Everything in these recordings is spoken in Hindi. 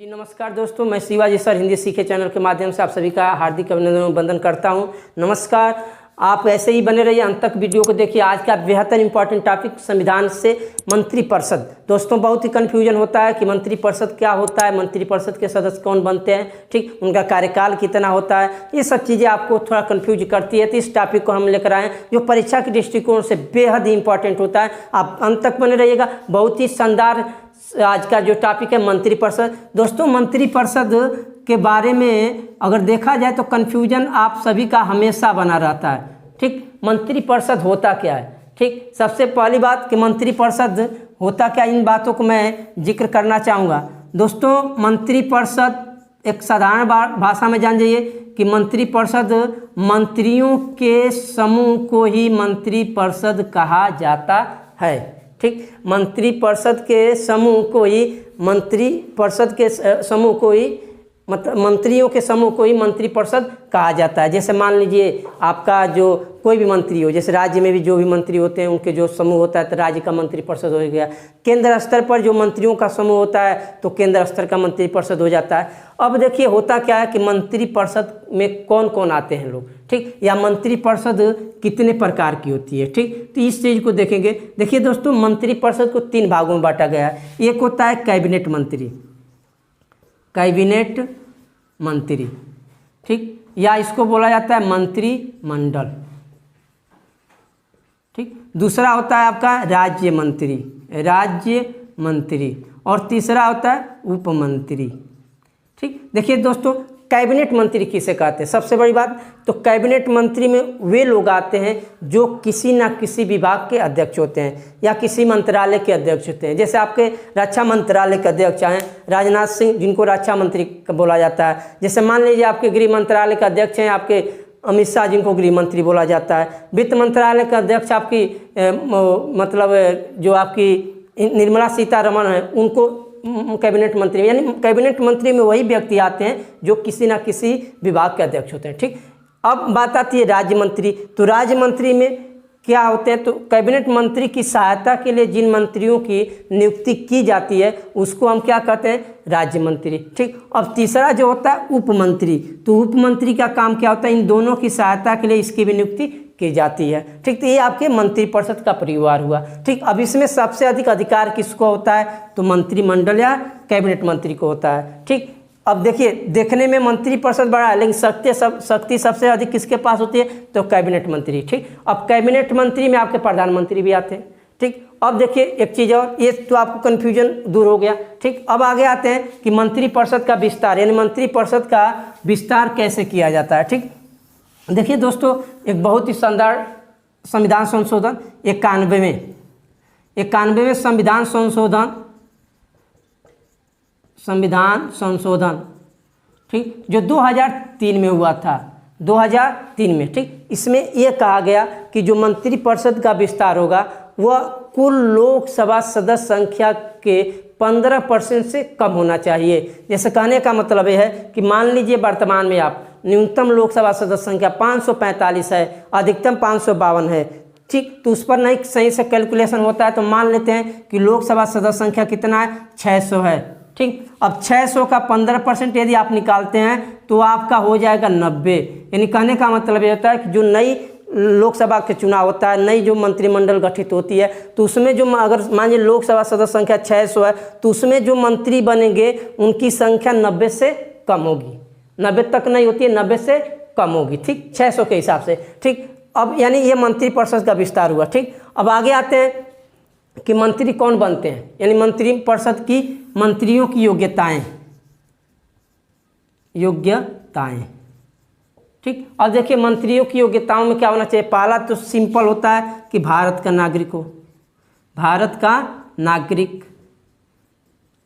जी नमस्कार दोस्तों, मैं शिवाजी सर हिंदी सीखे चैनल के माध्यम से आप सभी का हार्दिक अभिनंदन वंदन करता हूं। नमस्कार, आप ऐसे ही बने रहिए, अंत तक वीडियो को देखिए। आज का बेहतर इंपॉर्टेंट टॉपिक संविधान से मंत्रिपरिषद। दोस्तों बहुत ही कन्फ्यूजन होता है कि मंत्रिपरिषद क्या होता है, मंत्रिपरिषद के सदस्य कौन बनते हैं, ठीक, उनका कार्यकाल कितना होता है, ये सब चीज़ें आपको थोड़ा कन्फ्यूज करती है। तो इस टॉपिक को हम लेकर आए जो परीक्षा के दृष्टिकोण से बेहद ही इंपॉर्टेंट होता है। आप अंत तक बने रहिएगा। बहुत ही शानदार आज का जो टॉपिक है मंत्रिपरिषद। दोस्तों मंत्रिपरिषद के बारे में अगर देखा जाए तो कन्फ्यूजन आप सभी का हमेशा बना रहता है, ठीक। मंत्रिपरिषद होता क्या है, ठीक। सबसे पहली बात कि मंत्रिपरिषद होता क्या, इन बातों को मैं जिक्र करना चाहूँगा। दोस्तों मंत्रिपरिषद एक साधारण भाषा में जान जाइए कि मंत्रिपरिषद मंत्रियों के समूह को ही मंत्रिपरिषद कहा जाता है, ठीक। मंत्रिपरिषद के समूह को ही मंत्रिपरिषद के समूह को ही मतलब मंत्रियों के समूह को ही मंत्रिपरिषद कहा जाता है। जैसे मान लीजिए आपका जो कोई भी मंत्री हो, जैसे राज्य में भी जो भी मंत्री होते हैं उनके जो समूह होता है तो राज्य का मंत्रिपरिषद हो गया। केंद्र स्तर पर जो मंत्रियों का समूह होता है तो केंद्र स्तर का मंत्रिपरिषद हो जाता है। अब देखिए होता क्या है कि मंत्रिपरिषद में कौन कौन आते हैं लोग, ठीक, या मंत्रिपरिषद कितने प्रकार की होती है, ठीक। तो इस चीज़ को देखेंगे। देखिए दोस्तों मंत्रिपरिषद को 3 भागों में बांटा गया है। एक होता है कैबिनेट मंत्री, कैबिनेट मंत्री, ठीक, या इसको बोला जाता है मंत्रिमंडल, ठीक। दूसरा होता है आपका राज्य मंत्री, राज्य मंत्री, और तीसरा होता है उप मंत्री, ठीक। देखिए दोस्तों कैबिनेट मंत्री किसे कहते हैं, सबसे बड़ी बात तो कैबिनेट मंत्री में वे लोग आते हैं जो किसी ना किसी विभाग के अध्यक्ष होते हैं या किसी मंत्रालय के अध्यक्ष होते हैं। जैसे आपके रक्षा मंत्रालय के अध्यक्ष हैं राजनाथ सिंह, जिनको रक्षा मंत्री बोला जाता है। जैसे मान लीजिए आपके गृह मंत्रालय के अध्यक्ष हैं आपके अमित शाह, जिनको गृह मंत्री बोला जाता है। वित्त मंत्रालय के अध्यक्ष आपकी मतलब जो आपकी निर्मला सीतारमण है, उनको कैबिनेट मंत्री, यानी कैबिनेट मंत्री में वही व्यक्ति आते हैं जो किसी ना किसी विभाग के अध्यक्ष होते हैं, ठीक। अब बात आती है राज्य मंत्री। तो राज्य मंत्री में क्या होते हैं, तो कैबिनेट मंत्री की सहायता के लिए जिन मंत्रियों की नियुक्ति की जाती है उसको हम क्या कहते हैं, राज्य मंत्री, ठीक। अब तीसरा जो होता है उप मंत्री, तो उप मंत्री का काम क्या होता है, इन दोनों की सहायता के लिए इसकी भी नियुक्ति की जाती है, ठीक। तो ये आपके मंत्रिपरिषद का परिवार हुआ, ठीक। अब इसमें सबसे अधिक अधिकार किसको होता है, तो मंत्रिमंडल या कैबिनेट मंत्री को होता है, ठीक। अब देखिए देखने में मंत्रिपरिषद बड़ा है लेकिन शक्ति सबसे अधिक किसके पास होती है, तो कैबिनेट मंत्री, ठीक। अब कैबिनेट मंत्री में आपके प्रधानमंत्री भी आते हैं, ठीक। अब देखिए एक चीज़ और, ये तो आपको कन्फ्यूजन दूर हो गया, ठीक। अब आगे आते हैं कि मंत्रिपरिषद का विस्तार, यानी मंत्रिपरिषद का विस्तार कैसे किया जाता है, ठीक। देखिए दोस्तों एक बहुत ही शानदार संविधान संशोधन 91वें संविधान संशोधन, ठीक, जो 2003 में हुआ था, 2003 में, ठीक। इसमें यह कहा गया कि जो मंत्रिपरिषद का विस्तार होगा वह कुल लोकसभा सदस्य संख्या के 15% से कम होना चाहिए। जैसे कहने का मतलब यह है कि मान लीजिए वर्तमान में आप न्यूनतम लोकसभा सदस्य संख्या 545 है, अधिकतम 552 है, ठीक। तो उस पर नहीं सही से कैलकुलेशन होता है, तो मान लेते हैं कि लोकसभा सदस्य संख्या कितना है, 600 है, ठीक। अब 600 का 15% यदि आप निकालते हैं तो आपका हो जाएगा 90। यानी कहने का मतलब ये होता है कि जो नई लोकसभा के चुनाव होता है, नई जो मंत्रिमंडल गठित होती है, तो उसमें जो अगर मान लीजिए लोकसभा सदस्य संख्या 600 है तो उसमें जो मंत्री बनेंगे उनकी संख्या 90 से कम होगी, 90 तक नहीं होती है, 90 से कम होगी, ठीक, 600 के हिसाब से, ठीक। अब यानी ये मंत्रिपरिषद का विस्तार हुआ, ठीक। अब आगे आते हैं कि मंत्री कौन बनते हैं, यानी मंत्रिपरिषद की मंत्रियों की योग्यताएं, ठीक। अब देखिए मंत्रियों की योग्यताओं में क्या होना चाहिए, पहला तो सिंपल होता है कि भारत का नागरिक हो, भारत का नागरिक,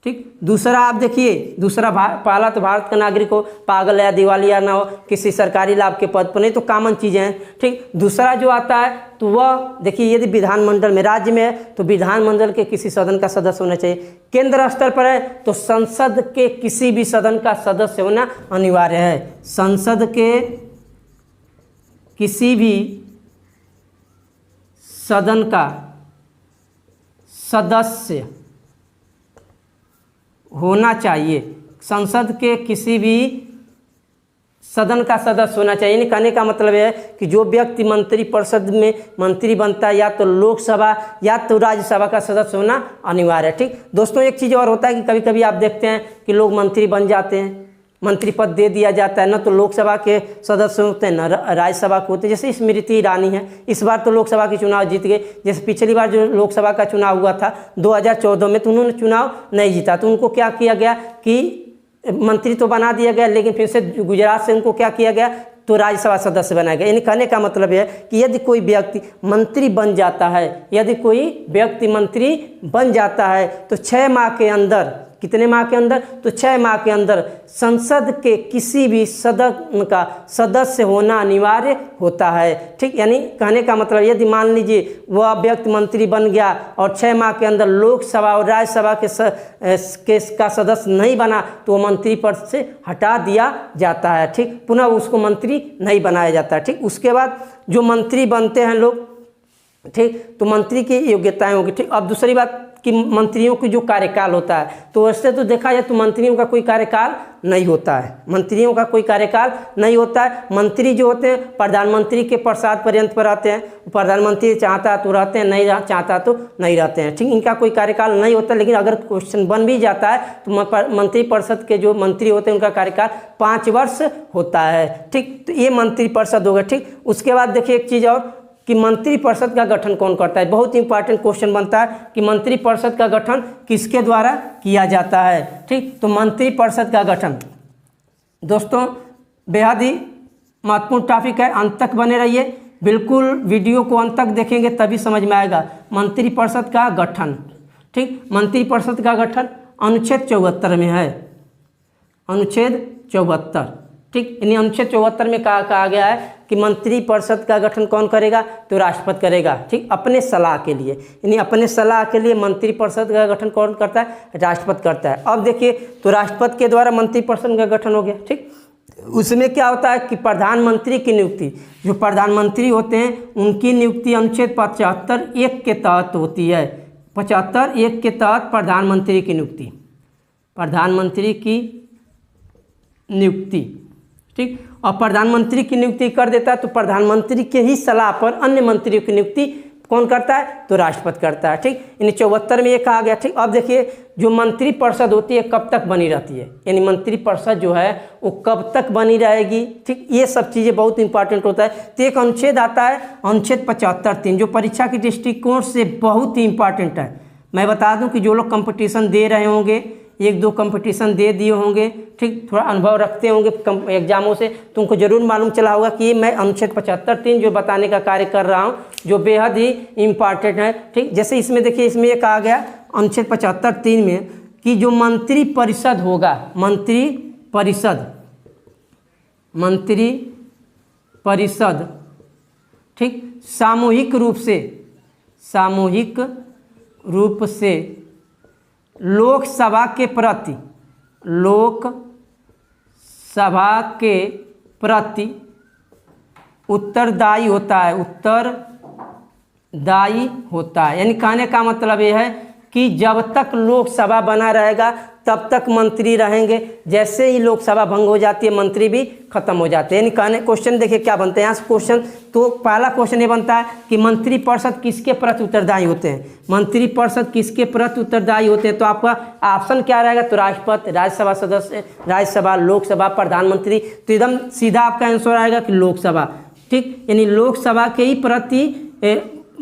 ठीक। दूसरा आप देखिए, दूसरा पहला तो भारत का नागरिक हो, पागल या दिवालिया ना हो, किसी सरकारी लाभ के पद पर नहीं, तो कॉमन चीज़ें हैं, ठीक। दूसरा जो आता है तो वह देखिए यदि विधानमंडल में, राज्य में है तो विधानमंडल के किसी सदन का सदस्य होना चाहिए। केंद्र स्तर पर है तो संसद के किसी भी सदन का सदस्य होना अनिवार्य है, संसद के किसी भी सदन का सदस्य होना चाहिए, संसद के किसी भी सदन का सदस्य होना चाहिए। यानी कहने का मतलब है कि जो व्यक्ति मंत्रिपरिषद में मंत्री बनता है या तो लोकसभा या तो राज्यसभा का सदस्य होना अनिवार्य है। ठीक दोस्तों, एक चीज़ और होता है कि कभी कभी आप देखते हैं कि लोग मंत्री बन जाते हैं, मंत्री पद दे दिया जाता है, न तो लोकसभा के सदस्य होते हैं न राज्यसभा के होते हैं। जैसे स्मृति ईरानी है, इस बार तो लोकसभा की चुनाव जीत गए। जैसे पिछली बार जो लोकसभा का चुनाव हुआ था 2014 में, तो उन्होंने चुनाव नहीं जीता, तो उनको क्या किया गया कि मंत्री तो बना दिया गया, लेकिन फिर से गुजरात से उनको क्या किया गया, तो राज्यसभा सदस्य बनाया गया। यानी कहने का मतलब है कि यदि कोई व्यक्ति मंत्री बन जाता है, यदि कोई व्यक्ति मंत्री बन जाता है तो 6 माह के अंदर, कितने माह के अंदर, तो 6 माह के अंदर संसद के किसी भी सदन का सदस्य होना अनिवार्य होता है। ठीक, यानी कहने का मतलब यदि मान लीजिए वह व्यक्ति मंत्री बन गया और 6 माह के अंदर लोकसभा और राज्यसभा का सदस्य नहीं बना तो वह मंत्री पद से हटा दिया जाता है। ठीक, पुनः उसको मंत्री नहीं बनाया जाता। ठीक, उसके बाद जो मंत्री बनते हैं लोग, ठीक, तो मंत्री की योग्यताएं होगी। ठीक, अब दूसरी बात कि मंत्रियों की जो कार्यकाल होता है, तो वैसे तो देखा जाए तो मंत्रियों का कोई कार्यकाल नहीं होता है, मंत्रियों का कोई कार्यकाल नहीं होता है। मंत्री जो होते हैं प्रधानमंत्री के प्रसाद पर्यंत पर रहते हैं, प्रधानमंत्री चाहता तो रहते हैं, नहीं चाहता तो नहीं रहते हैं। ठीक, इनका कोई कार्यकाल नहीं होता, लेकिन अगर क्वेश्चन बन भी जाता है तो मंत्रिपरिषद के जो मंत्री होते हैं उनका कार्यकाल 5 वर्ष होता है। ठीक, तो ये मंत्रिपरिषद होगा। ठीक, उसके बाद देखिए एक चीज़ और कि मंत्रिपरिषद का गठन कौन करता है। बहुत इंपॉर्टेंट क्वेश्चन बनता है कि मंत्रिपरिषद का गठन किसके द्वारा किया जाता है। ठीक, तो मंत्रिपरिषद का गठन दोस्तों बेहद ही महत्वपूर्ण टॉपिक है, अंत तक बने रहिए, बिल्कुल वीडियो को अंत तक देखेंगे तभी समझ में आएगा। मंत्रिपरिषद का गठन, ठीक, मंत्रिपरिषद का गठन अनुच्छेद 74 में है, अनुच्छेद 74। ठीक, यानी अनुच्छेद 74 में कहा गया है कि मंत्रिपरिषद का गठन कौन करेगा, तो राष्ट्रपति करेगा। ठीक, अपने सलाह के लिए, यानी अपने सलाह के लिए मंत्रिपरिषद का गठन कौन करता है, राष्ट्रपति करता है। अब देखिए तो राष्ट्रपति के द्वारा मंत्रिपरिषद का गठन हो गया। ठीक, उसमें क्या होता है कि प्रधानमंत्री की नियुक्ति, जो प्रधानमंत्री होते हैं उनकी नियुक्ति अनुच्छेद 75(1) के तहत होती है। 75(1) के तहत प्रधानमंत्री की नियुक्ति, प्रधानमंत्री की नियुक्ति। ठीक, और प्रधानमंत्री की नियुक्ति कर देता है तो प्रधानमंत्री के ही सलाह पर अन्य मंत्रियों की नियुक्ति कौन करता है, तो राष्ट्रपति करता है। ठीक, यानी 74 में ये कहा गया। ठीक, अब देखिए जो मंत्रिपरिषद होती है कब तक बनी रहती है, यानी मंत्रिपरिषद जो है वो कब तक बनी रहेगी। ठीक, ये सब चीज़ें बहुत इंपॉर्टेंट होता है। तो एक अनुच्छेद आता है अनुच्छेद 75(3) जो परीक्षा के दृष्टिकोण से बहुत ही इंपॉर्टेंट है। मैं बता दूं कि जो लोग कंपटीशन दे रहे होंगे, 1-2 कंपटीशन दे दिए होंगे, ठीक, थोड़ा अनुभव रखते होंगे एग्जामों से, तुमको जरूर मालूम चला होगा कि मैं अनुच्छेद 75(3) जो बताने का कार्य कर रहा हूँ, जो बेहद ही इम्पॉर्टेंट है। ठीक, जैसे इसमें देखिए, इसमें ये कहा गया अनुच्छेद 75(3) में कि जो मंत्रिपरिषद होगा, मंत्रिपरिषद, ठीक, सामूहिक रूप से लोकसभा के प्रति उत्तरदायी होता है। यानी कहने का मतलब यह है कि जब तक लोकसभा बना रहेगा तब तक मंत्री रहेंगे, जैसे ही लोकसभा भंग हो जाती है मंत्री भी खत्म हो जाते हैं। यानी कहने क्वेश्चन देखिए क्या बनते हैं यहाँ से क्वेश्चन। तो पहला क्वेश्चन ये बनता है कि मंत्रिपरिषद किसके प्रति उत्तरदायी होते हैं, मंत्रिपरिषद किसके प्रति उत्तरदायी होते हैं। तो आपका ऑप्शन क्या रहेगा, तो राष्ट्रपति, राज्यसभा सदस्य, राज्यसभा, लोकसभा, प्रधानमंत्री। तो एकदम सीधा आपका आंसर आएगा कि लोकसभा। ठीक, यानी लोकसभा के ही प्रति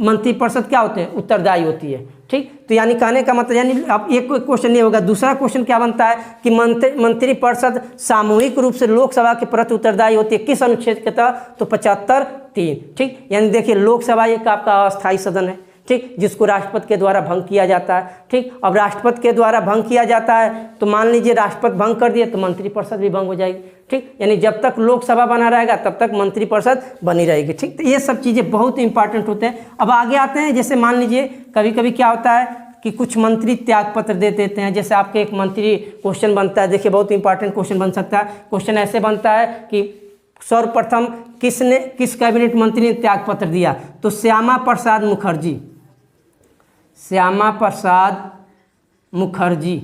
मंत्रिपरिषद क्या होते हैं, उत्तरदायी होती है। ठीक, तो यानी कहने का मतलब, यानी अब एक क्वेश्चन ये होगा। दूसरा क्वेश्चन क्या बनता है कि मंत्रिपरिषद सामूहिक रूप से लोकसभा के प्रति उत्तरदायी होती है, किस अनुच्छेद के तहत, तो 75(3). ठीक, यानी देखिए लोकसभा एक आपका अस्थायी सदन है, ठीक, जिसको राष्ट्रपति के द्वारा भंग किया जाता है। ठीक, अब राष्ट्रपति के द्वारा भंग किया जाता है तो मान लीजिए राष्ट्रपति भंग कर दिए तो मंत्रिपरिषद भी भंग हो जाएगी। ठीक, यानी जब तक लोकसभा बना रहेगा तब तक मंत्रिपरिषद बनी रहेगी। ठीक, तो ये सब चीज़ें बहुत इंपॉर्टेंट होते हैं। अब आगे आते हैं, जैसे मान लीजिए कभी कभी क्या होता है कि कुछ मंत्री त्यागपत्र दे देते हैं। जैसे आपके एक मंत्री क्वेश्चन बनता है, देखिए बहुत इंपॉर्टेंट क्वेश्चन बन सकता है। क्वेश्चन ऐसे बनता है कि सर्वप्रथम किस कैबिनेट मंत्री ने त्यागपत्र दिया, तो श्यामा प्रसाद मुखर्जी।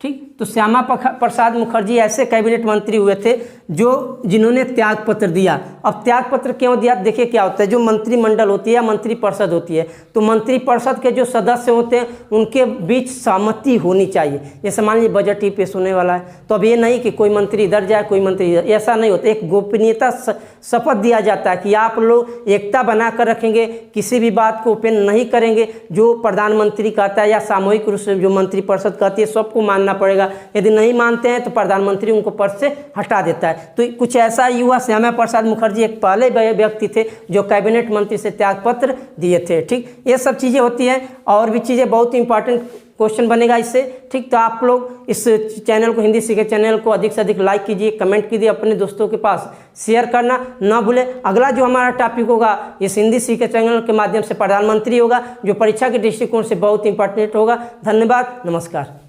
ठीक, तो श्यामा प्रसाद मुखर्जी ऐसे कैबिनेट मंत्री हुए थे जिन्होंने त्याग पत्र दिया। अब त्याग पत्र क्यों दिया, देखिए क्या होता है, जो मंत्रिमंडल होती है या मंत्रिपरिषद होती है, तो मंत्रिपरिषद के जो सदस्य होते हैं उनके बीच सहमति होनी चाहिए। जैसे मान लीजिए बजट ही पेश होने वाला है, तो अब ये नहीं कि कोई मंत्री इधर जाए कोई मंत्री इधर, ऐसा नहीं होता। एक गोपनीयता शपथ दिया जाता है कि आप लोग एकता बनाकर रखेंगे, किसी भी बात को ओपन नहीं करेंगे, जो प्रधानमंत्री कहता है या सामूहिक रूप से जो मंत्रिपरिषद कहती है सबको मानना पड़ेगा। यदि नहीं मानते हैं तो प्रधानमंत्री उनको पद से हटा देता है। तो कुछ ऐसा ही हुआ। श्यामा प्रसाद मुखर्जी एक पहले व्यक्ति थे जो कैबिनेट मंत्री से त्यागपत्र दिए थे। ठीक, ये सब चीज़ें होती हैं, और भी चीज़ें बहुत इंपॉर्टेंट क्वेश्चन बनेगा इससे। ठीक, तो आप लोग इस चैनल को, हिंदी सीखे चैनल को अधिक से अधिक लाइक कीजिए, कमेंट कीजिए, अपने दोस्तों के पास शेयर करना ना भूलें। अगला जो हमारा टॉपिक होगा इस हिंदी सीखे चैनल के माध्यम से प्रधानमंत्री होगा, जो परीक्षा के दृष्टिकोण से बहुत इंपॉर्टेंट होगा। धन्यवाद, नमस्कार।